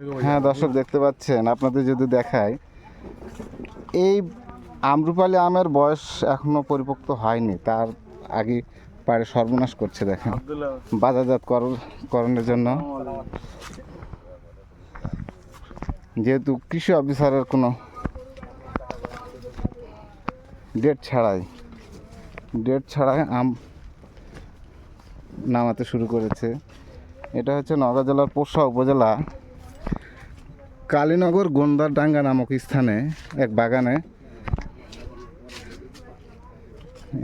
হ্যাঁ দর্শক দেখতে পাচ্ছেন, আপনাদের যদি দেখায়, এই আম্রপালি আমের বয়স এখনো পরিপক্ক হয়নি, তার আগে পারে সর্বনাশ করছে। দেখেন বাজারজাত করণের জন্য, যেহেতু কৃষি অফিসারের কোনো ডেট ছাড়াই আম নামাতে শুরু করেছে। এটা হচ্ছে নওগাঁ জেলার পোরশা উপজেলা কালীনগর গোন্দারডাঙ্গা নামক স্থানে এক বাগানে,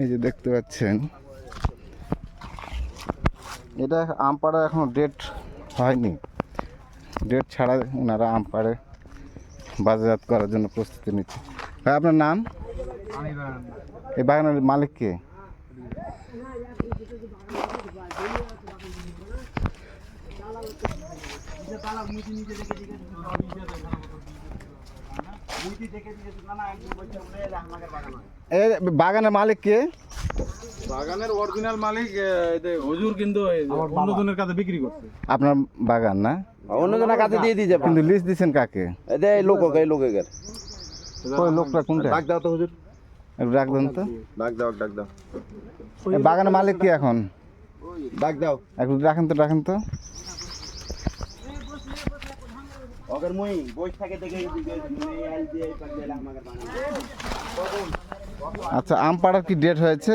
এই যে দেখতে পাচ্ছেন, এটা আম পাড়া এখনো ডেট হয়নি। ডেট ছাড়া ওনারা আম পাড়ে বাজারজাত করার জন্য প্রস্তুতি নিচ্ছে। ভাই আপনার নাম? এই বাগানের মালিক কে? বাগানের মালিক কে? বাগানের অরিজিনাল মালিক হুজুর, কিন্তু অন্যজনের কাছে বিক্রি করছে। আপনার বাগান না? অন্যজনের কাছে দিয়ে দিয়েছে, কিন্তু লিস্ট দিচ্ছেন কাকে? এই লোকের ওই লোকটা কোনটা? ডাক দাও তো হুজুর, একটু ডাক দেন তো। ডাক দাও এই বাগানের মালিক কি এখন? ডাক দাও একটু ডাকেন তো। ওদের মুই বই থাকে দেখে আচ্ছা, আম পাড়ার কি ডেট হয়েছে?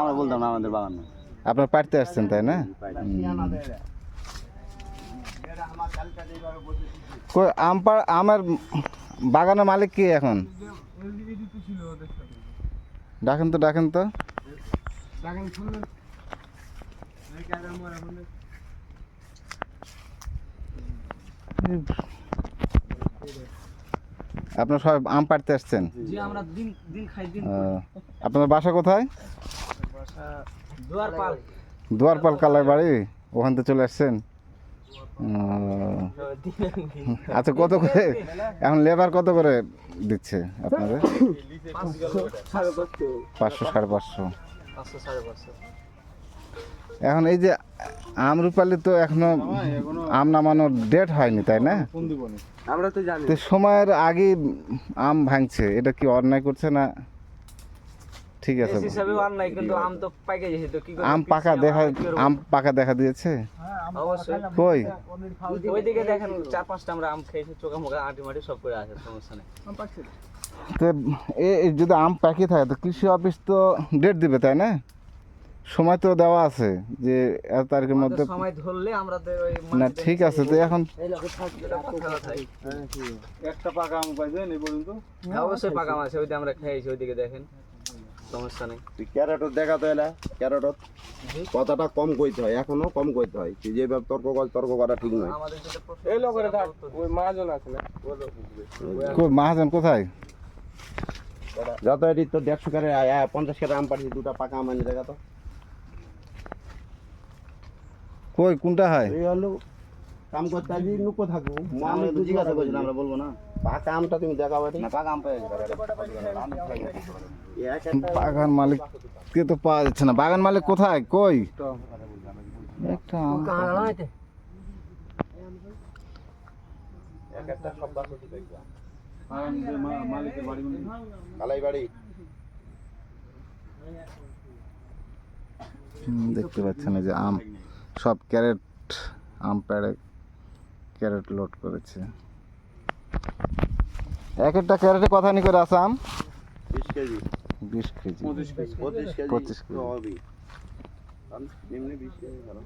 আমরা বলতাম না, আমাদের বাগান না। আপনার পাড়তে আসছেন তাই না? কই আমের বাগানের মালিক কি এখন? ডাকেন তো। আপনার সবাই আম পাড়তে আসছেন? জি, আমরা দিন খাই দিন। আপনার বাসা কোথায়? দুয়ারপাল কালাই বাড়ি, ওখান থেকে চলে আসছেন। আচ্ছা, কত করে এখন লেবার কত করে দিচ্ছে আপনাদের? 500 550। এখন এই যে আমরুপালি তো এখনো আম নামানোর ডেট হয়নি তাই না? আমরা তো জানি তো সময়ের আগে আম ভাঙছে, এটা কি অন্যায় করছে না? ঠিক আছে, হিসাবে অন্যায়, কিন্তু আম তো পাকে গেছে, তো কি করে আম পাকা দেখা দিয়েছে। অবশ্যই কই ওইদিকে দেখেন 4-5টা আমরা আম খেয়েছি, চোখা মুখা আটি মাটি সব করে আছে, সমস্যা নেই। তো এই যদি আম পাকি থাকে তো কৃষি অফিস তো ডেট দিবে তাই না? সময় তো দেওয়া আছে যে এত তারিখের মধ্যে। সময় ধরলে আমরা না ঠিক আছে, তো এখন একটা পাকা আম পাইছেন এই পর্যন্ত? অবশ্যই পাকা আম আছে, ওইদিকে আমরা খেয়েছি, ওইদিকে দেখেন, সমস্যা নেই। ক্যারেটত দেখা তো এলা ক্যারেটত কথাটা কম কইতে হয়, এখনো কম কইতে হয়। তুই যেভাবে তর্ক করা ঠিক নয়। আমাদের যেটা এই লোকের থাক, ওই মহাজন আছে না, মহাজন কোথায়? যত এটি তো 150 করে 50 করে আম পাঠিয়ে দুটা পাকা আম এনে দেখা তো। কই কোনটা হয়? এই হলো কাম করতে আছি, নুকো থাকবো। আমি তো জিজ্ঞাসা করছি, আমরা বলবো না। পাকা আমটা তুমি দেখাও না, পাকা আম পেয়ে বাগান মালিক কে তো পাওয়া যাচ্ছে না। বাগান মালিক কোথায়? কই একটা আম একটা শব্দ আছে দেখবা মালিকের বাড়ি কালাই বাড়ি। দেখতে পাচ্ছেন এই যে আম সব আম পেড়ে ক্যারেট লোড করেছে। এক একটা ক্যারেটে কথা নি করে আছে আম? 20 কেজি 20 কেজি 25 কেজি 25 কেজি হবে। নিম্নে 20 কেজি ধরো।